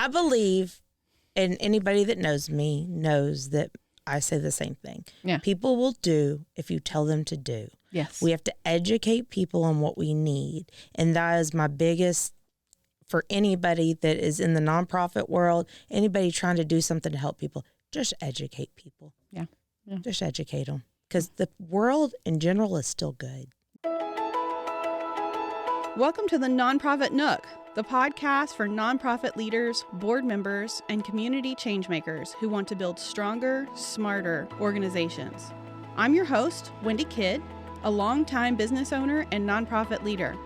I believe, and anybody that knows me knows that I say the same thing. Yeah. People will do if you tell them to do. Yes. We have to educate people on what we need. And that is my biggest, for anybody that is in the nonprofit world, anybody trying to do something to help people, just educate people. Yeah. Just educate them. Because the world in general is still good. Welcome to the Nonprofit Nook, the podcast for nonprofit leaders, board members, and community changemakers who want to build stronger, smarter organizations. I'm your host, Wendy Kidd, a longtime business owner and nonprofit leader,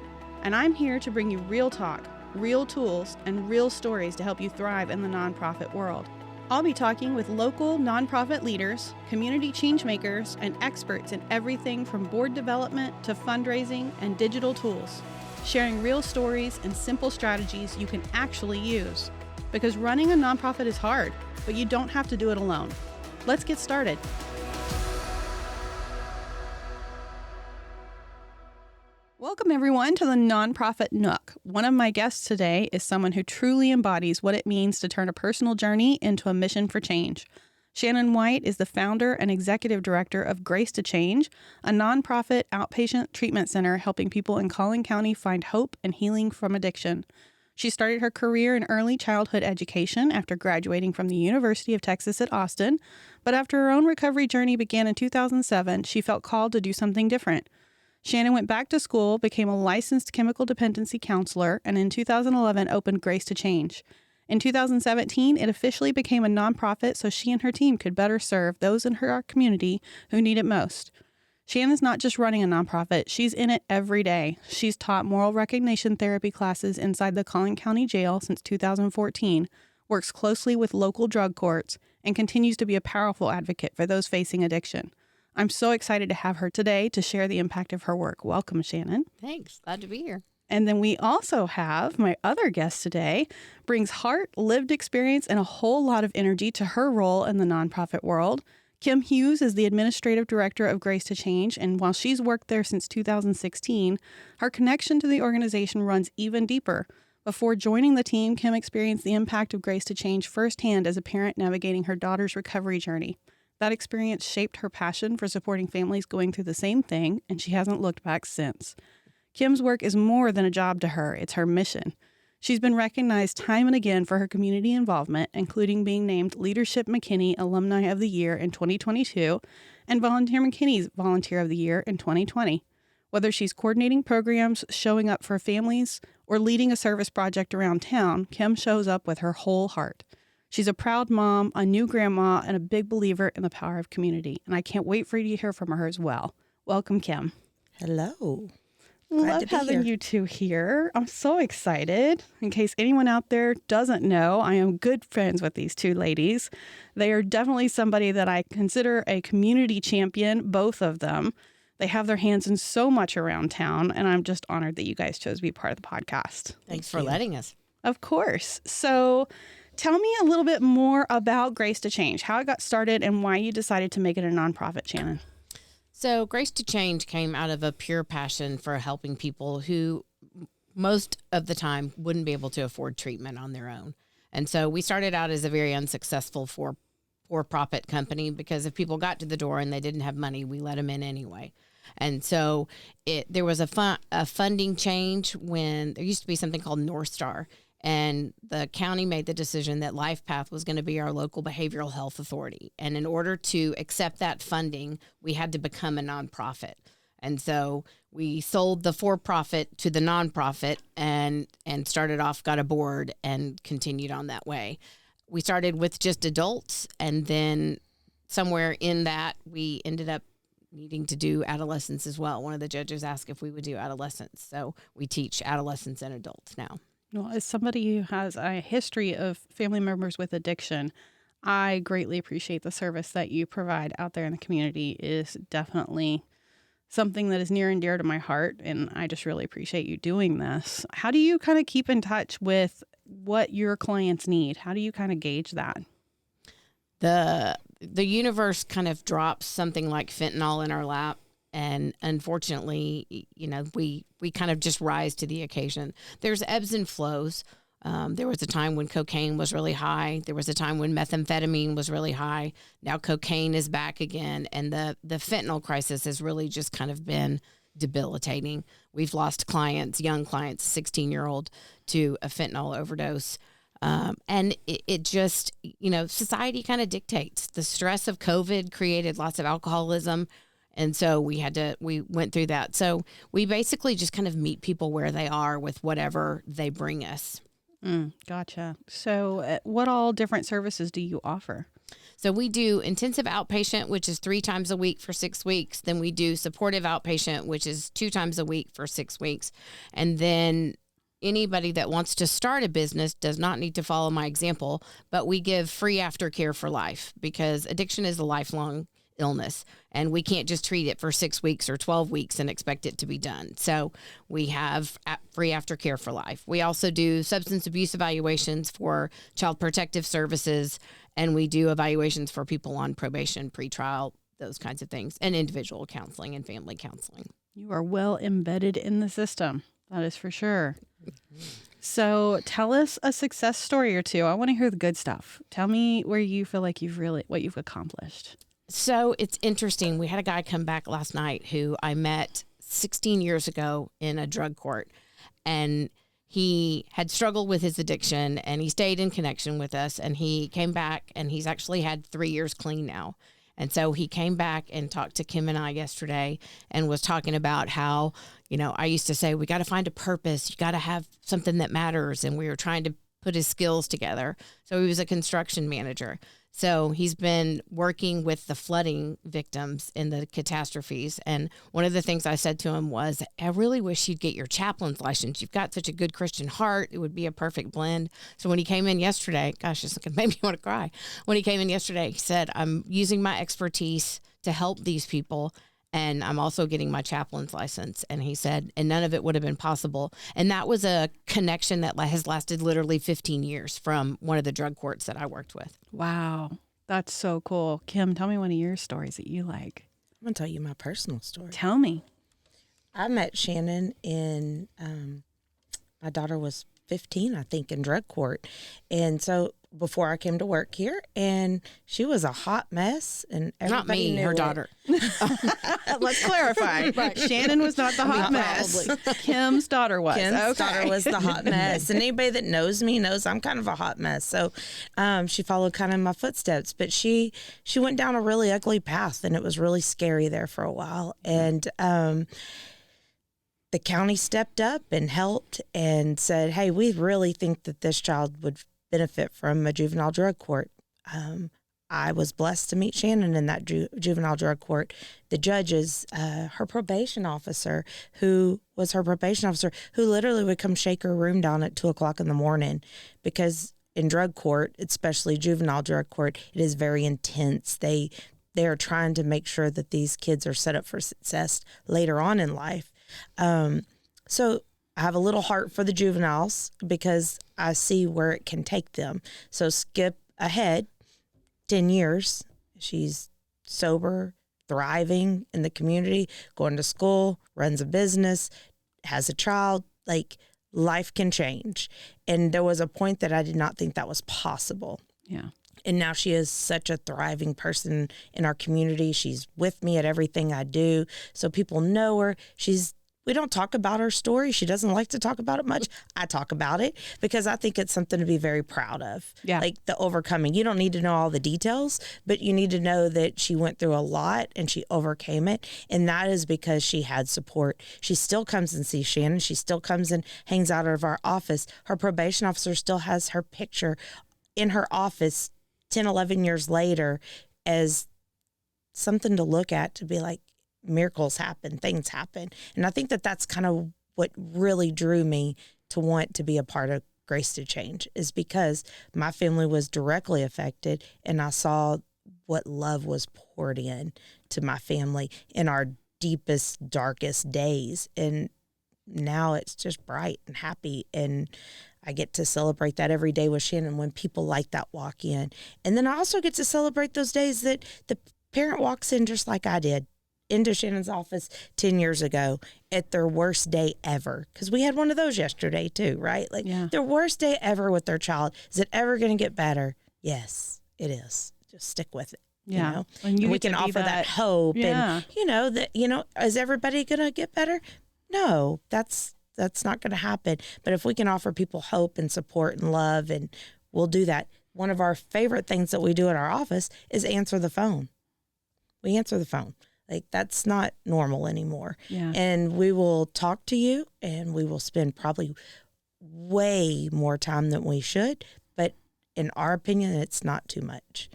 and I'm here to bring you real talk, real tools, and real stories to help you thrive in the nonprofit world. I'll be talking with local nonprofit leaders, community changemakers, and experts in everything from board development to fundraising and digital tools, sharing real stories and simple strategies you can actually use. Because running a nonprofit is hard, but you don't have to do it alone. Let's get started. Welcome, everyone, to the Nonprofit Nook. One of my guests today is someone who truly embodies what it means to turn a personal journey into a mission for change. Shannon White is the founder and executive director of Grace to Change, a nonprofit outpatient treatment center helping people in Collin County find hope and healing from addiction. She started her career in early childhood education after graduating from the University of Texas at Austin, but after her own recovery journey began in 2007, she felt called to do something different. Shannon went back to school, became a licensed chemical dependency counselor, and in 2011 opened Grace to Change. In 2017, it officially became a nonprofit so she and her team could better serve those in her community who need it most. Shannon's not just running a nonprofit, she's in it every day. She's taught moral recognition therapy classes inside the Collin County Jail since 2014, works closely with local drug courts, and continues to be a powerful advocate for those facing addiction. I'm so excited to have her today to share the impact of her work. Welcome, Shannon. Thanks. Glad to be here. And then we also have my other guest today, brings heart, lived experience, and a whole lot of energy to her role in the nonprofit world. Kim Hughes is the administrative director of Grace to Change, and while she's worked there since 2016, her connection to the organization runs even deeper. Before joining the team, Kim experienced the impact of Grace to Change firsthand as a parent navigating her daughter's recovery journey. That experience shaped her passion for supporting families going through the same thing, and she hasn't looked back since. Kim's work is more than a job to her, it's her mission. She's been recognized time and again for her community involvement, including being named Leadership McKinney Alumni of the Year in 2022 and Volunteer McKinney's Volunteer of the Year in 2020. Whether she's coordinating programs, showing up for families, or leading a service project around town, Kim shows up with her whole heart. She's a proud mom, a new grandma, and a big believer in the power of community. And I can't wait for you to hear from her as well. Welcome, Kim. Hello. Love having you two here. I'm so excited. In case anyone out there doesn't know, I am good friends with these two ladies. They are definitely somebody that I consider a community champion, both of them. They have their hands in so much around town, and I'm just honored that you guys chose to be part of the podcast. Thanks for letting us. Of course. So tell me a little bit more about Grace to Change, how it got started and why you decided to make it a nonprofit, Shannon. So Grace to Change came out of a pure passion for helping people who most of the time wouldn't be able to afford treatment on their own. And so we started out as a very unsuccessful for-profit company because if people got to the door and they didn't have money, we let them in anyway. And so there was a funding change when there used to be something called North Star. And the county made the decision that LifePath was going to be our local behavioral health authority. And in order to accept that funding, we had to become a nonprofit. And so we sold the for-profit to the nonprofit and started off, got a board, and continued on that way. We started with just adults, and then somewhere in that, we ended up needing to do adolescents as well. One of the judges asked if we would do adolescents. So we teach adolescents and adults now. Well, as somebody who has a history of family members with addiction, I greatly appreciate the service that you provide out there in the community. It is definitely something that is near and dear to my heart, and I just really appreciate you doing this. How do you kind of keep in touch with what your clients need? How do you kind of gauge that? The universe kind of drops something like fentanyl in our lap. And unfortunately, we kind of just rise to the occasion. There's ebbs and flows. There was a time when cocaine was really high. There was a time when methamphetamine was really high. Now cocaine is back again. And the fentanyl crisis has really just kind of been debilitating. We've lost clients, young clients, 16-year-old to a fentanyl overdose. And it just, society kind of dictates. The stress of COVID created lots of alcoholism. And so we went through that. So we basically just kind of meet people where they are with whatever they bring us. Gotcha. So what all different services do you offer? So we do intensive outpatient, which is 3 times a week for 6 weeks. Then we do supportive outpatient, which is 2 times a week for 6 weeks. And then anybody that wants to start a business does not need to follow my example, but we give free aftercare for life because addiction is a lifelong illness and we can't just treat it for 6 weeks or 12 weeks and expect it to be done. So we have free aftercare for life. We also do substance abuse evaluations for child protective services, and we do evaluations for people on probation, pretrial, those kinds of things, and individual counseling and family counseling. You are well embedded in the system. That is for sure. So tell us a success story or two. I want to hear the good stuff. Tell me where you feel like what you've accomplished. So it's interesting. We had a guy come back last night who I met 16 years ago in a drug court, and he had struggled with his addiction and he stayed in connection with us, and he came back and he's actually had 3 years clean now. And so he came back and talked to Kim and I yesterday and was talking about how, I used to say, we got to find a purpose. You got to have something that matters. And we were trying to put his skills together. So he was a construction manager. So he's been working with the flooding victims in the catastrophes. And one of the things I said to him was, I really wish you'd get your chaplain's license. You've got such a good Christian heart. It would be a perfect blend. So when he came in yesterday, gosh, this made me want to cry. When he came in yesterday, he said, I'm using my expertise to help these people. And I'm also getting my chaplain's license. And he said, and none of it would have been possible. And that was a connection that has lasted literally 15 years from one of the drug courts that I worked with. Wow. That's so cool. Kim, tell me one of your stories that you like. I'm going to tell you my personal story. Tell me. I met Shannon in, my daughter was 15, I think, in drug court. And so before I came to work here, and she was a hot mess, and everybody not me, knew her it. daughter. Let's clarify. Right. Shannon was not the hot mess. Kim's daughter was. Kim's daughter was the hot mess. And anybody that knows me knows I'm kind of a hot mess. So she followed kind of in my footsteps. But she went down a really ugly path, and it was really scary there for a while. And the county stepped up and helped and said, hey, we really think that this child would benefit from a juvenile drug court. I was blessed to meet Shannon in that juvenile drug court. The judges, her probation officer, who literally would come shake her room down at 2:00 in the morning, because in drug court, especially juvenile drug court, it is very intense. They are trying to make sure that these kids are set up for success later on in life. So I have a little heart for the juveniles because I see where it can take them. So skip ahead 10 years. She's sober, thriving in the community, going to school, runs a business, has a child. Like, life can change. And there was a point that I did not think that was possible. Yeah. And now she is such a thriving person in our community. She's with me at everything I do. So people know her. We don't talk about her story. She doesn't like to talk about it much. I talk about it because I think it's something to be very proud of. Yeah. Like the overcoming. You don't need to know all the details, but you need to know that she went through a lot and she overcame it. And that is because she had support. She still comes and sees Shannon. She still comes and hangs out of our office. Her probation officer still has her picture in her office 10, 11 years later as something to look at, to be like, miracles happen, things happen. And I think that that's kind of what really drew me to want to be a part of Grace to Change, is because my family was directly affected, and I saw what love was poured in to my family in our deepest, darkest days. And now it's just bright and happy, and I get to celebrate that every day with Shannon when people like that walk in. And then I also get to celebrate those days that the parent walks in just like I did. into Shannon's office 10 years ago at their worst day ever, because we had one of those yesterday too, right? Like their worst day ever with their child. Is it ever going to get better? Yes, it is. Just stick with it. Yeah. You know? And we can offer that hope. And, is everybody going to get better? No, that's not going to happen. But if we can offer people hope and support and love, and we'll do that. One of our favorite things that we do at our office is answer the phone. We answer the phone. Like, that's not normal anymore. Yeah. And we will talk to you, and we will spend probably way more time than we should. But in our opinion, it's not too much.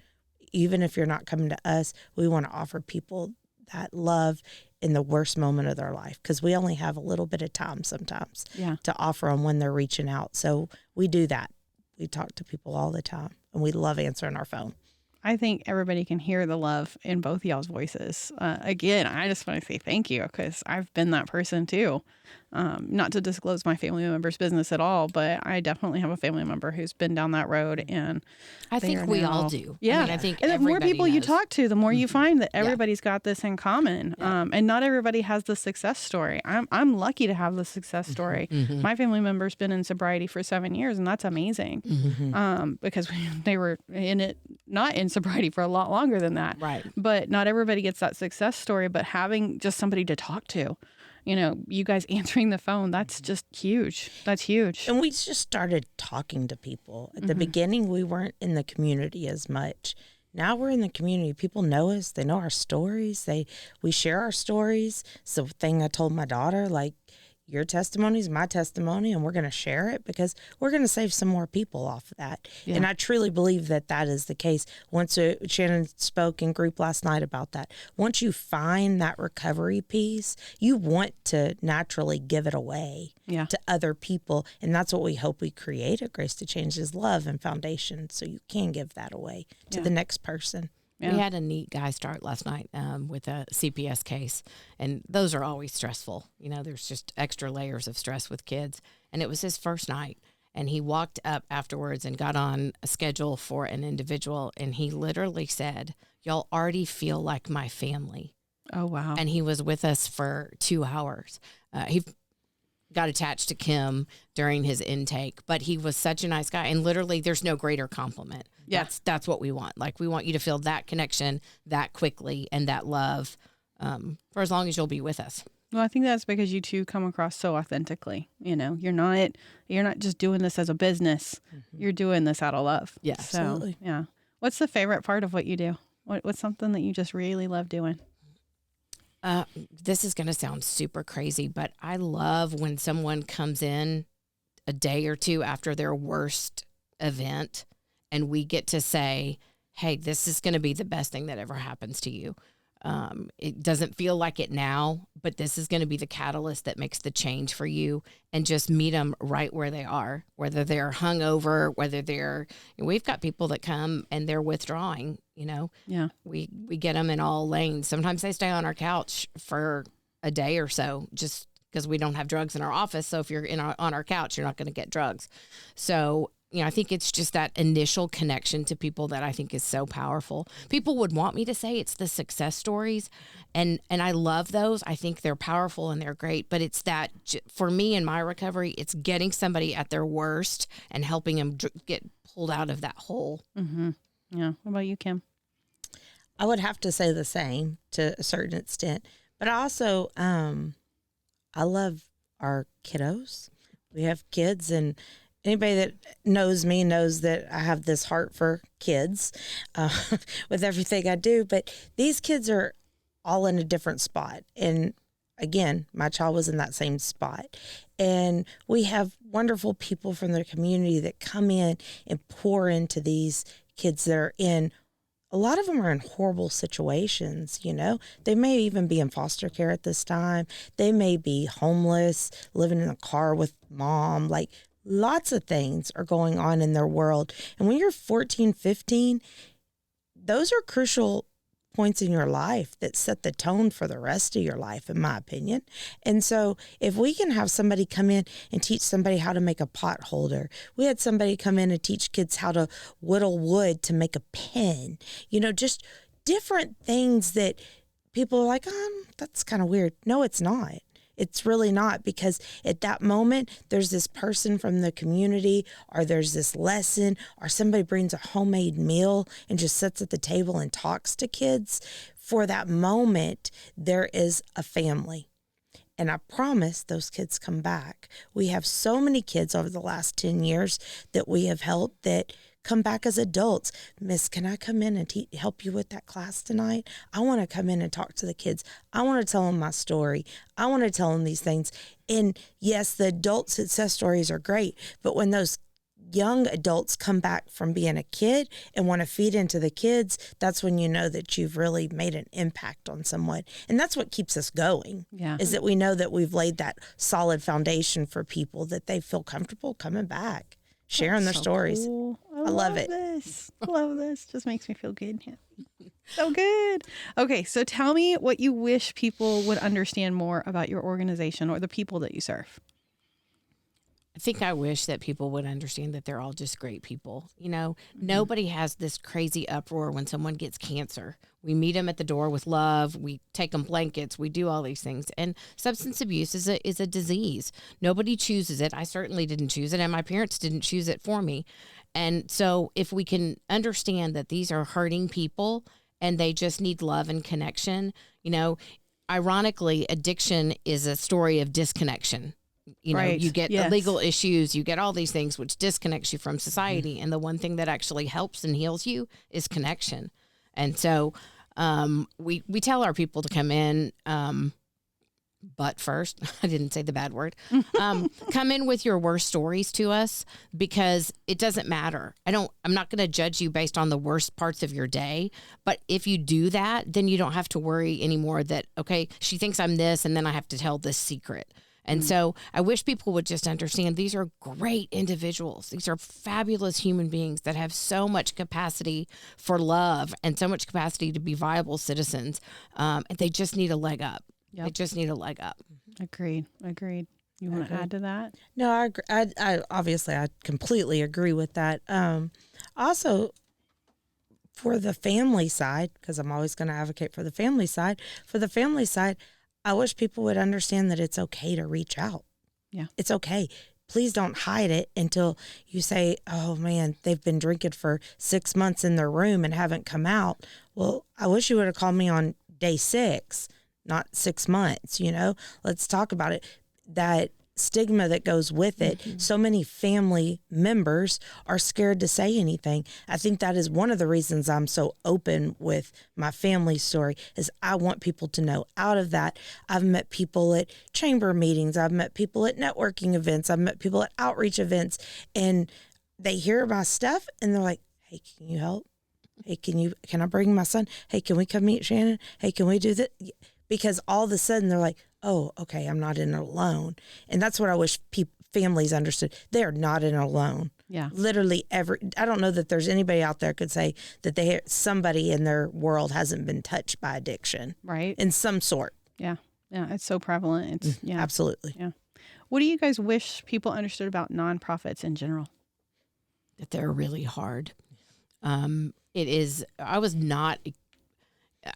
Even if you're not coming to us, we want to offer people that love in the worst moment of their life, because we only have a little bit of time sometimes to offer them when they're reaching out. So we do that. We talk to people all the time, and we love answering our phone. I think everybody can hear the love in both y'all's voices. Again, I just want to say thank you, because I've been that person too. Not to disclose my family member's business at all, but I definitely have a family member who's been down that road, and I think we all do. Yeah, I think and the more people you talk to, the more you find that everybody's got this in common. And not everybody has the success story. I'm lucky to have the success story. My family member's been in sobriety for 7 years, and that's amazing. Because they were in it, not in sobriety for a lot longer than that. Right. But not everybody gets that success story. But having just somebody to talk to, you guys answering the phone, that's just huge. That's huge. And we just started talking to people. At the beginning, we weren't in the community as much. Now we're in the community. People know us. They know our stories. We share our stories. It's the thing I told my daughter, like, your testimony is my testimony, and we're going to share it because we're going to save some more people off of that. Yeah. And I truly believe that is the case. Once Shannon spoke in group last night about that. Once you find that recovery piece, you want to naturally give it away to other people. And that's what we hope we create at Grace to Change, is love and foundation. So you can give that away to the next person. Yeah. We had a neat guy start last night with a CPS case, and those are always stressful. There's just extra layers of stress with kids, and it was his first night, and he walked up afterwards and got on a schedule for an individual, and he literally said, "Y'all already feel like my family." Oh, wow. And he was with us for 2 hours. He got attached to Kim during his intake, but he was such a nice guy, and literally there's no greater compliment. That's what we want. Like, we want you to feel that connection that quickly and that love for as long as you'll be with us. Well, I think that's because you two come across so authentically. You're not just doing this as a business. You're doing this out of love. Yeah, so, absolutely. Yeah. What's the favorite part of what you do? What's something that you just really love doing? This is going to sound super crazy, but I love when someone comes in a day or two after their worst event, and we get to say, "Hey, this is going to be the best thing that ever happens to you." It doesn't feel like it now, but this is going to be the catalyst that makes the change for you, and just meet them right where they are, whether they're hungover, we've got people that come and they're withdrawing, Yeah. We get them in all lanes. Sometimes they stay on our couch for a day or so, just because we don't have drugs in our office. So if you're on our couch, you're not going to get drugs. So, I think it's just that initial connection to people that I think is so powerful. People would want me to say it's the success stories, and I love those. I think they're powerful and they're great, but it's that, for me in my recovery, it's getting somebody at their worst and helping them get pulled out of that hole. Mm-hmm. Yeah. What about you, Kim? I would have to say the same to a certain extent, but I also, I love our kiddos. We have kids, and anybody that knows me knows that I have this heart for kids with everything I do. But these kids are all in a different spot. And again, my child was in that same spot. And we have wonderful people from their community that come in and pour into these kids that are in. A lot of them are in horrible situations, They may even be in foster care at this time. They may be homeless, living in a car with mom. Like, lots of things are going on in their world. And when you're 14, 15, those are crucial points in your life that set the tone for the rest of your life, in my opinion. And so if we can have somebody come in and teach somebody how to make a pot holder, we had somebody come in and teach kids how to whittle wood to make a pen, just different things that people are like, that's kind of weird. No, it's not. It's really not, because at that moment, there's this person from the community, or there's this lesson, or somebody brings a homemade meal and just sits at the table and talks to kids. For that moment, there is a family. And I promise those kids come back. We have so many kids over the last 10 years that we have helped that come back as adults. Miss, can I come in and help you with that class tonight? I want to come in and talk to the kids. I want to tell them my story. I want to tell them these things. And yes, the adult success stories are great, but when those young adults come back from being a kid and want to feed into the kids, that's when you know that you've really made an impact on someone. And that's what keeps us going, is that we know that we've laid that solid foundation for people, that they feel comfortable coming back, sharing their stories. Cool. I love it. Love this. Just makes me feel good. So good. Okay, so tell me what you wish people would understand more about your organization or the people that you serve. I think I wish that people would understand that they're all just great people. You know, nobody has this crazy uproar when someone gets cancer. We meet them at the door with love. We take them blankets. We do all these things. And substance abuse is a disease. Nobody chooses it. I certainly didn't choose it, and my parents didn't choose it for me. And so if we can understand that these are hurting people and they just need love and connection, you know, ironically, addiction is a story of disconnection. You know, you get the legal issues, you get all these things which disconnects you from society. Mm-hmm. And the one thing that actually helps and heals you is connection. And so we tell our people to come in, but first, I didn't say the bad word, come in with your worst stories to us, because it doesn't matter. I'm not going to judge you based on the worst parts of your day. But if you do that, then you don't have to worry anymore that, okay, she thinks I'm this, and then I have to tell this secret. And so I wish people would just understand these are great individuals. These are fabulous human beings that have so much capacity for love and so much capacity to be viable citizens. And they just need a leg up. Yep. They just need a leg up. Agreed. You want to add to that? No, I agree. I obviously, I completely agree with that. Also, for the family side, because I'm always going to advocate for the family side, I wish people would understand that it's okay to reach out. Yeah. It's okay. Please don't hide it until you say, oh man, they've been drinking for 6 months in their room and haven't come out. Well, I wish you would have called me on day 6, not 6 months, you know? Let's talk about it. That stigma that goes with it. Mm-hmm. So many family members are scared to say anything. I think that is one of the reasons I'm so open with my family story, is I want people to know. Out of that, I've met people at chamber meetings, I've met people at networking events, I've met people at outreach events, and they hear my stuff and they're like, hey, can you help? Hey, can I bring my son? Hey, can we come meet Shannon? Hey, can we do that? Because all of a sudden they're like, oh, okay, I'm not in it alone. And that's what I wish families understood. They're not in it alone. Yeah. Literally I don't know that there's anybody out there could say that somebody in their world hasn't been touched by addiction. Right. In some sort. Yeah. Yeah. It's so prevalent. Absolutely. Yeah. What do you guys wish people understood about nonprofits in general? That they're really hard.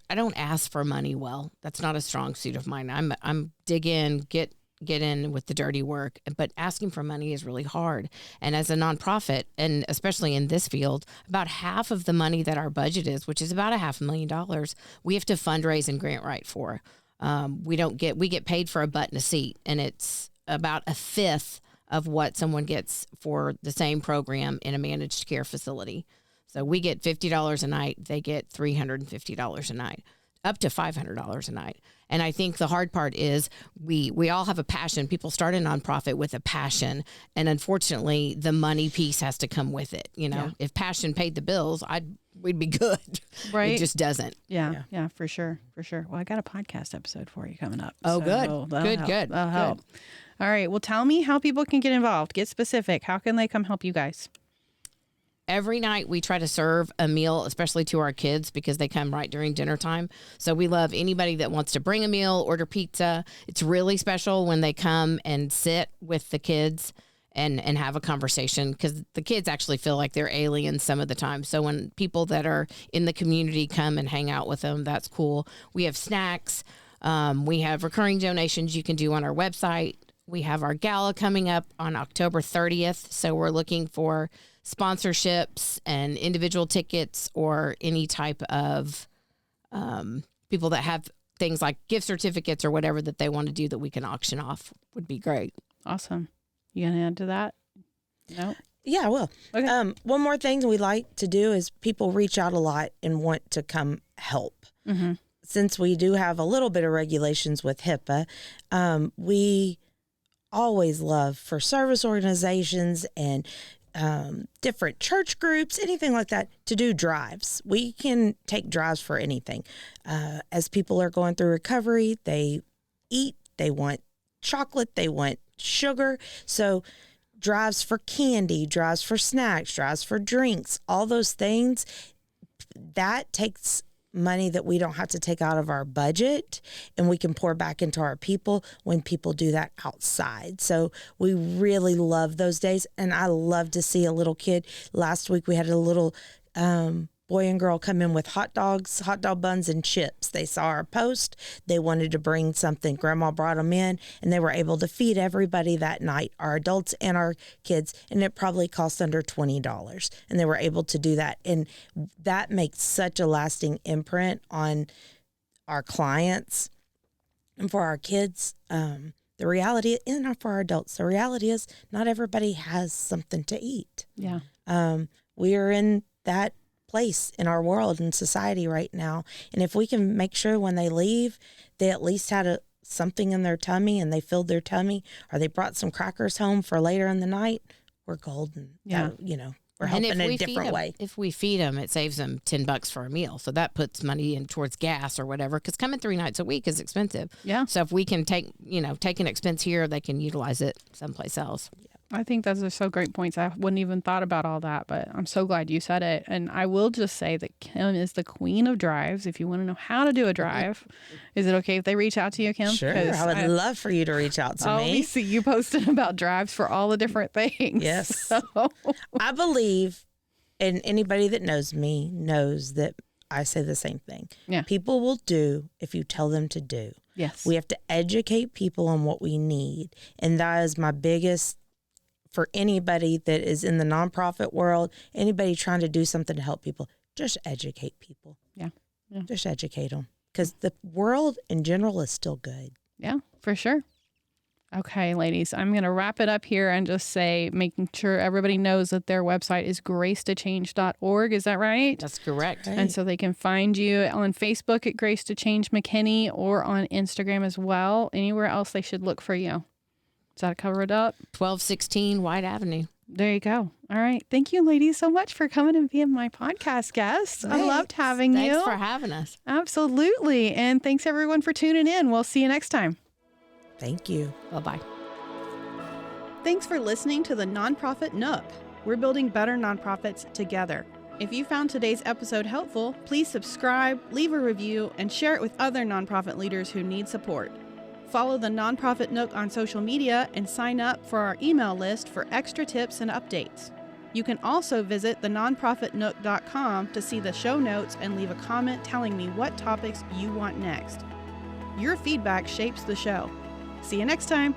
I don't ask for money well. That's not a strong suit of mine. I'm dig in, get in with the dirty work, but asking for money is really hard. And as a nonprofit, and especially in this field, about half of the money that our budget is, which is about $500,000, we have to fundraise and grant write for. We get paid for a butt and a seat, and it's about a fifth of what someone gets for the same program in a managed care facility. So we get $50 a night. They get $350 a night, up to $500 a night. And I think the hard part is we all have a passion. People start a nonprofit with a passion. And unfortunately, the money piece has to come with it. You know, if passion paid the bills, we'd be good. Right. It just doesn't. Yeah, for sure. Well, I got a podcast episode for you coming up. Oh, so good. That'll help. All right. Well, tell me how people can get involved. Get specific. How can they come help you guys? Every night we try to serve a meal, especially to our kids, because they come right during dinner time. So we love anybody that wants to bring a meal, order pizza. It's really special when they come and sit with the kids and have a conversation, because the kids actually feel like they're aliens some of the time. So when people that are in the community come and hang out with them, that's cool. We have snacks. We have recurring donations you can do on our website. We have our gala coming up on October 30th. So we're looking for sponsorships and individual tickets, or any type of people that have things like gift certificates or whatever that they want to do that we can auction off would be great. Awesome. You gonna add to that? No. Yeah, I will. Okay. One more thing we like to do is people reach out a lot and want to come help. Mm-hmm. Since we do have a little bit of regulations with HIPAA, we always love for service organizations and different church groups, anything like that, to do drives. We can take drives for anything. As people are going through recovery, they eat, they want chocolate, they want sugar. So drives for candy, drives for snacks, drives for drinks, all those things, that takes money that we don't have to take out of our budget, and we can pour back into our people when people do that outside. So we really love those days, and I love to see a little kid. Last week we had a little boy and girl come in with hot dog buns and chips. They saw our post. They wanted to bring something. Grandma brought them in, and they were able to feed everybody that night, our adults and our kids, and it probably cost under $20. And they were able to do that. And that makes such a lasting imprint on our clients and for our kids. The reality, and for our adults, the reality is not everybody has something to eat. Yeah. We are in that place in our world and society right now, and if we can make sure when they leave they at least had something in their tummy and they filled their tummy, or they brought some crackers home for later in the night, we're golden. Yeah. We're helping in a different way. If we feed them, it saves them $10 for a meal, so that puts money in towards gas or whatever, because coming 3 nights a week is expensive. Yeah. So if we can take an expense here, they can utilize it someplace else. I think those are so great points. I wouldn't even thought about all that, but I'm so glad you said it. And I will just say that Kim is the queen of drives. If you want to know how to do a drive, is it okay if they reach out to you, Kim? Sure. I would love for you to reach out to me. We see you posting about drives for all the different things. Yes. So. I believe, and anybody that knows me knows that I say the same thing. Yeah. People will do if you tell them to do. Yes. We have to educate people on what we need. And that is my biggest, for anybody that is in the nonprofit world, anybody trying to do something to help people, just educate people. Yeah. Just educate them, because the world in general is still good. Yeah, for sure. Okay, ladies, I'm going to wrap it up here and just say, making sure everybody knows that their website is gracetochange.org. Is that right? That's correct. Right. And so they can find you on Facebook at Grace to Change McKinney, or on Instagram as well. Anywhere else they should look for you? Does that cover it up? 1216 White Avenue. There you go. All right. Thank you, ladies, so much for coming and being my podcast guests. I loved having you. Thanks for having us. Absolutely. And thanks, everyone, for tuning in. We'll see you next time. Thank you. Bye-bye. Thanks for listening to the Nonprofit Nook. We're building better nonprofits together. If you found today's episode helpful, please subscribe, leave a review, and share it with other nonprofit leaders who need support. Follow the Nonprofit Nook on social media and sign up for our email list for extra tips and updates. You can also visit thenonprofitnook.com to see the show notes and leave a comment telling me what topics you want next. Your feedback shapes the show. See you next time.